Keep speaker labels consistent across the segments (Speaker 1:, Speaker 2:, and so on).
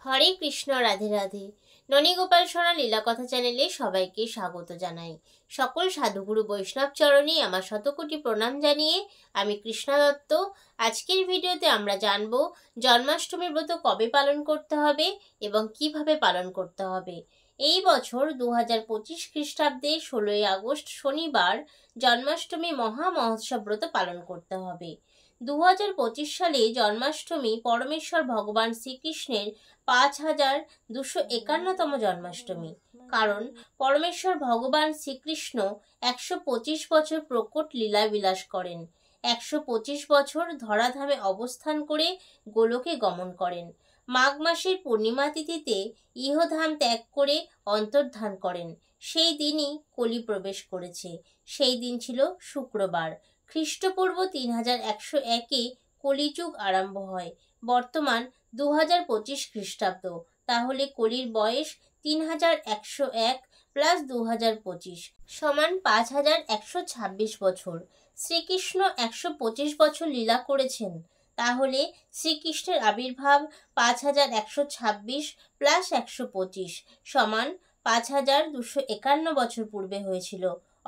Speaker 1: হরে কৃষ্ণ, রাধে রাধে। ননীগোপাল সোনা লীলা কথা চ্যানেলে সবাইকে স্বাগত জানাই। সকল সাধুগুরু বৈষ্ণব চরণে আমার শতকোটি প্রণাম জানিয়ে আমি কৃষ্ণা দত্ত। আজকের ভিডিওতে আমরা জানব জন্মাষ্টমীর ব্রত কবে পালন করতে হবে এবং কিভাবে পালন করতে হবে। এই বছর 2025 খ্রিস্টাব্দে 16ই আগস্ট শনিবার জন্মাষ্টমী মহা মহোৎসব ব্রত পালন করতে হবে। 2025 সালে জন্মাষ্টমী পরমেশ্বর ভগবান শ্রীকৃষ্ণের 5251তম জন্মাষ্টমী। কারণ পরমেশ্বর ভগবান শ্রীকৃষ্ণ 125 বছর প্রকট লীলা বিলাস করেন, 125 বছর ধরাধামে অবস্থান করে গোলকে গমন করেন। মাঘ মাসের পূর্ণিমা তিথিতে ইহধাম ত্যাগ করে অন্তর্ধান করেন। সেই দিনই কলি প্রবেশ করেছে। সেই দিন ছিল শুক্রবার। খ্রিস্টপূর্ব 3101-এ কলিযুগ আরম্ভ হয়। বর্তমান 2025 খ্রিস্টাব্দ। তাহলে কলির বয়স 3101 প্লাস 2025 সমান 5126 বছর। শ্রীকৃষ্ণ 125 বছর লীলা করেছেন। তাহলে শ্রীকৃষ্ণের আবির্ভাব 5126 প্লাস 125 সমান 5251 বছর পূর্বে হয়েছিল।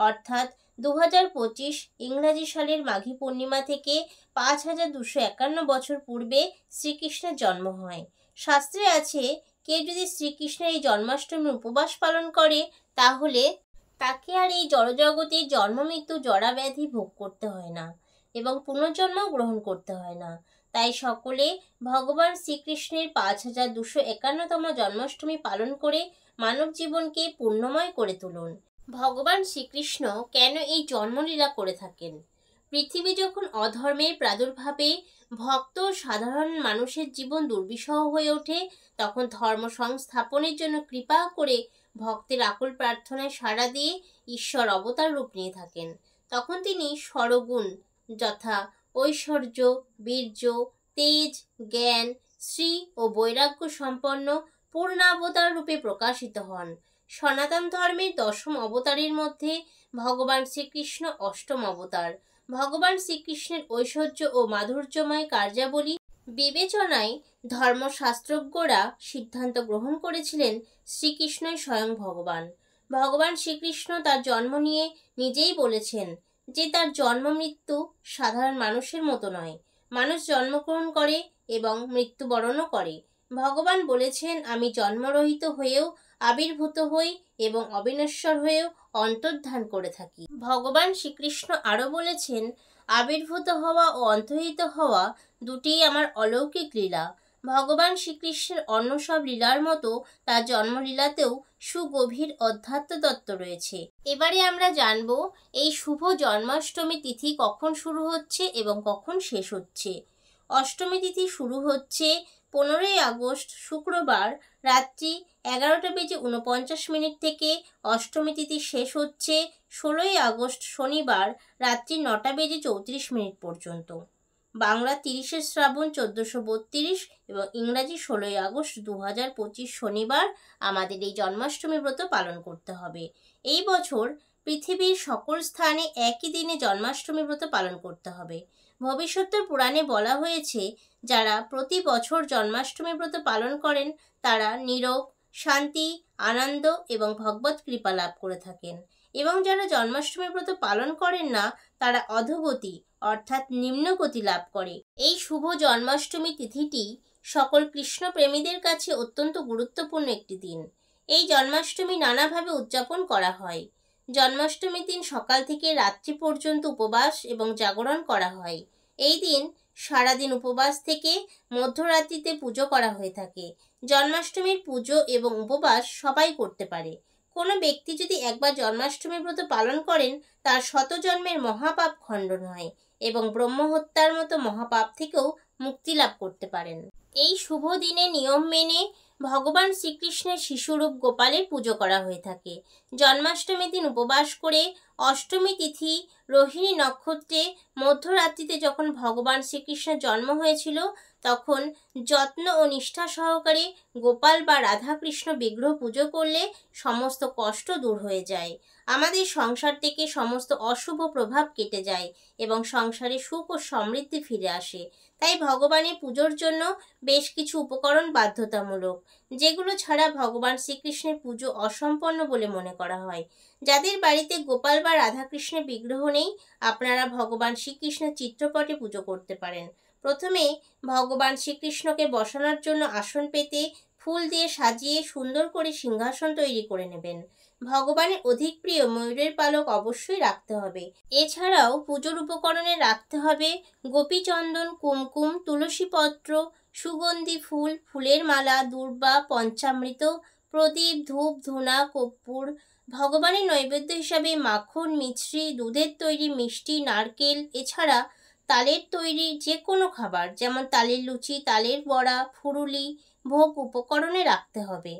Speaker 1: অর্থাৎ 2025 ইংরাজি সালের মাঘী পূর্ণিমা থেকে 5251 বছর পূর্বে শ্রীকৃষ্ণের জন্ম হয়। শাস্ত্রে আছে, কেউ যদি শ্রীকৃষ্ণের এই জন্মাষ্টমীর উপবাস পালন করে তাহলে তাকে আর এই জড়জগতে জন্ম মৃত্যু জরা ব্যাধি ভোগ করতে হয় না এবং পুনর্জন্মও গ্রহণ করতে হয় না। তাই সকলে ভগবান শ্রীকৃষ্ণের 5251তম জন্মাষ্টমী পালন করে মানব জীবনকে পুণ্যময় করে তুলুন। ভগবান শ্রীকৃষ্ণ কেন এই জন্মলীলা করে থাকেন? পৃথিবী যখন অধর্মের প্রাদুর্ভাবে ভক্ত সাধারণ মানুষের জীবন দুর্বিষহ হয়ে ওঠে, তখন ধর্ম সংস্থাপনের জন্য কৃপা করে ভক্তের আকুল প্রার্থনায় সাড়া দিয়ে ঈশ্বর অবতার রূপ নিয়ে থাকেন। তখন তিনি ষড়গুণ যথা ঐশ্বর্য, বীর্য, তেজ, জ্ঞান, শ্রী ও বৈরাগ্য সম্পন্ন পূর্ণাবতার রূপে প্রকাশিত হন। সনাতন ধর্মের 10ম অবতারের মধ্যে ভগবান শ্রীকৃষ্ণ 8ম অবতার। ভগবান শ্রীকৃষ্ণের ঐশ্বর্য ও মাধুর্যময় কার্যাবলী বিবেচনায় ধর্মশাস্ত্রজ্ঞরা সিদ্ধান্ত গ্রহণ করেছিলেন শ্রীকৃষ্ণই স্বয়ং ভগবান। ভগবান শ্রীকৃষ্ণ তার জন্ম নিয়ে নিজেই বলেছেন যে তার জন্ম মৃত্যু সাধারণ মানুষের মতো নয়। মানুষ জন্মগ্রহণ করে এবং মৃত্যুবরণও করে। ভগবান বলেছেন, আমি জন্মরহিত হয়েও আবির্ভূত হই এবং অবিনশ্বর হয়েও অন্তর্ধান করে থাকি। ভগবান শ্রীকৃষ্ণ আরও বলেছেন, আবির্ভূত হওয়া ও অন্তর্হিত হওয়া দুটিই আমার অলৌকিক লীলা। ভগবান শ্রীকৃষ্ণের অন্য সব লীলার মতো তার জন্মলীলাতেও সুগভীর অধ্যাত্ম তত্ত্ব রয়েছে। এবারে আমরা জানব এই শুভ জন্মাষ্টমী তিথি কখন শুরু হচ্ছে এবং কখন শেষ হচ্ছে। অষ্টমী তিথি শুরু হচ্ছে 15ই আগস্ট শুক্রবার রাত্রি 11:49 থেকে। অষ্টমী তিথি শেষ হচ্ছে 16ই আগস্ট শনিবার রাত্রি 9:34 পর্যন্ত। বাংলা 30শে শ্রাবণ 1432 এবং ইংরাজি 16ই আগস্ট 2025 শনিবার আমাদের এই জন্মাষ্টমী ব্রত পালন করতে হবে। এই বছর পৃথিবীর সকল স্থানে একই দিনে জন্মাষ্টমী ব্রত পালন করতে হবে। ভবিষ্যতের পুরাণে বলা হয়েছে, যারা প্রতি বছর জন্মাষ্টমী ব্রত পালন করেন তারা নিরোগ, শান্তি, আনন্দ এবং ভগবত কৃপা লাভ করে থাকেন, এবং যারা জন্মাষ্টমী ব্রত পালন করেন না তারা অধোগতি অর্থাৎ নিম্নগতি লাভ করে। এই শুভ জন্মাষ্টমী তিথিটি সকল কৃষ্ণ প্রেমীদের কাছে অত্যন্ত গুরুত্বপূর্ণ একটি দিন। এই জন্মাষ্টমী নানাভাবে উদযাপন করা হয়। জন্মাষ্টমীর দিন সকাল থেকে রাত্রি পর্যন্ত উপবাস এবং জাগরণ করা হয়। এই দিন সারাদিন উপবাস থেকে মধ্যরাত্রিতে পুজো করা হয়ে থাকে। জন্মাষ্টমীর পুজো এবং উপবাস সবাই করতে পারে। কোনো ব্যক্তি যদি একবার জন্মাষ্টমী ব্রত পালন করেন তার শত জন্মের মহাপাপ খণ্ডন হয় এবং ব্রহ্মহত্যার মতো মহাপাপ থেকেও মুক্তি লাভ করতে পারেন। এই শুভ দিনে নিয়ম মেনে ভগবান শ্রীকৃষ্ণের শিশুরূপ গোপালের পুজো করা হয়ে থাকে। জন্মাষ্টমীর দিন উপবাস করে অষ্টমী তিথি রোহিণী নক্ষত্রে মধ্যরাত্রিতে যখন ভগবান শ্রীকৃষ্ণের জন্ম হয়েছিল, তখন যত্ন ও নিষ্ঠা সহকারে গোপাল বা রাধাকৃষ্ণ বিগ্রহ পুজো করলে সমস্ত কষ্ট দূর হয়ে যায়, আমাদের সংসার থেকে সমস্ত অশুভ প্রভাব কেটে যায় এবং সংসারে সুখ ও সমৃদ্ধি ফিরে আসে। তাই ভগবানের পুজোর জন্য বেশ কিছু উপকরণ বাধ্যতামূলক, যেগুলো ছাড়া ভগবান শ্রীকৃষ্ণের পুজো অসম্পন্ন বলে মনে করা হয়। যাদের বাড়িতে গোপাল বা রাধাকৃষ্ণের বিগ্রহ নেই, আপনারা ভগবান শ্রীকৃষ্ণের চিত্রপটে পুজো করতে পারেন। প্রথমে ভগবান শ্রীকৃষ্ণকে বসানোর জন্য আসন পেতে ফুল দিয়ে সাজিয়ে সুন্দর করে সিংহাসন তৈরি করে নেবেন। ভগবানের অধিক প্রিয় ময়ূরের পালক অবশ্যই রাখতে হবে। এছাড়াও পুজোর উপকরণে রাখতে হবে গোপীচন্দন, কুমকুম, তুলসীপত্র, সুগন্ধি ফুল, ফুলের মালা, দূর্বা, পঞ্চামৃত, প্রদীপ, ধূপ, ধূনা, কর্পূর। ভগবানের নৈবেদ্য হিসাবে মাখন, মিছরি, দুধের তৈরি মিষ্টি, নারকেল, এছাড়া তালের তৈরি যে কোনো খাবার যেমন তালের লুচি, তালের বড়া, ফুরুলি ভোগ উপকরণে রাখতে হবে।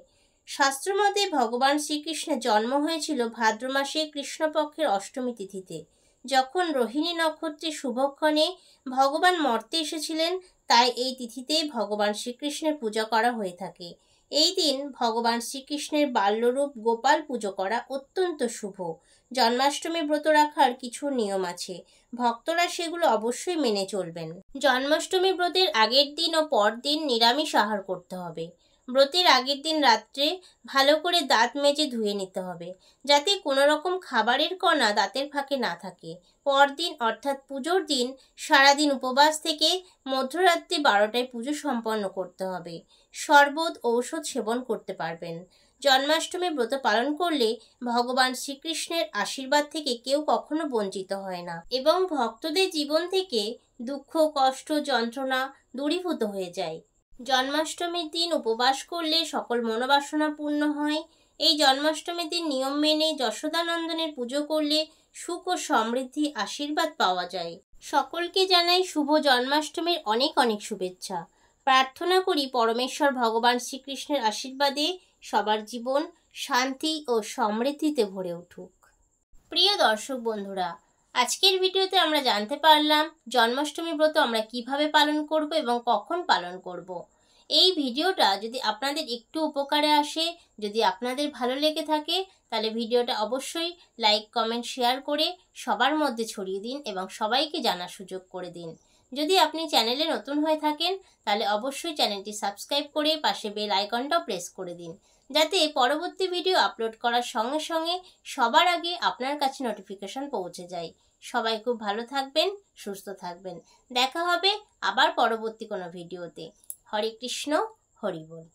Speaker 1: শাস্ত্রমতে ভগবান শ্রীকৃষ্ণের জন্ম হয়েছিল ভাদ্র মাসে কৃষ্ণপক্ষের অষ্টমী তিথিতে, যখন রোহিণী নক্ষত্রের শুভক্ষণে ভগবান মর্তে এসেছিলেন। তাই এই তিথিতে ভগবান শ্রীকৃষ্ণের পূজা করা হয়ে থাকে। এই দিন ভগবান শ্রীকৃষ্ণের বাল্যরূপ গোপাল পুজো করা অত্যন্ত শুভ। জন্মাষ্টমী ব্রত রাখার কিছু নিয়ম আছে, ভক্তরা সেগুলো অবশ্যই মেনে চলবেন। জন্মাষ্টমী ব্রতের আগের দিন ও পরদিন নিরামিষ আহার করতে হবে। ব্রতের আগের দিন রাত্রে ভালো করে দাঁত মেজে ধুয়ে নিতে হবে, যাতে কোনো রকম খাবারের কণা দাঁতের ফাঁকে না থাকে। পরদিন অর্থাৎ পুজোর দিন সারাদিন উপবাস থেকে মধ্যরাত্রি 12টায় পুজো সম্পন্ন করতে হবে। শরবত, ঔষধ সেবন করতে পারবেন। জন্মাষ্টমী ব্রত পালন করলে ভগবান শ্রীকৃষ্ণের আশীর্বাদ থেকে কেউ কখনো বঞ্চিত হয় না এবং ভক্তদের জীবন থেকে দুঃখ, কষ্ট, যন্ত্রণা দূরীভূত হয়ে যায়। জন্মাষ্টমীর দিন উপবাস করলে সকল মনোবাসনা পূর্ণ হয়। এই জন্মাষ্টমীর দিন নিয়ম মেনে যশোদানন্দনের পুজো করলে সুখ ও সমৃদ্ধি আশীর্বাদ পাওয়া যায়। সকলকে জানাই শুভ জন্মাষ্টমীর অনেক অনেক শুভেচ্ছা। প্রার্থনা করি পরমেশ্বর ভগবান শ্রীকৃষ্ণের আশীর্বাদে সবার জীবন শান্তি ও সমৃদ্ধিতে ভরে উঠুক। প্রিয় দর্শক বন্ধুরা, আজকের ভিডিওতে আমরা জানতে পারলাম জন্মাষ্টমী ব্রত আমরা কিভাবে পালন করব এবং কখন পালন করব। এই ভিডিওটা যদি আপনাদের একটু উপকারে আসে, যদি আপনাদের ভালো লেগে থাকে, তাহলে ভিডিওটা অবশ্যই লাইক, কমেন্ট, শেয়ার করে সবার মধ্যে ছড়িয়ে দিন এবং সবাইকে জানার সুযোগ করে দিন। যদি আপনি চ্যানেলে নতুন হয়ে থাকেন, তাহলে অবশ্যই চ্যানেলটি সাবস্ক্রাইব করে পাশে বেল আইকনটাও প্রেস করে দিন, যাতে পরবর্তী ভিডিও আপলোড করার সঙ্গে সঙ্গে সবার আগে আপনার কাছে নোটিফিকেশন পৌঁছে যায়। সবাই খুব ভালো থাকবেন, সুস্থ থাকবেন। দেখা হবে আবার পরবর্তী কোনো ভিডিওতে। হরে কৃষ্ণ, হরি বল।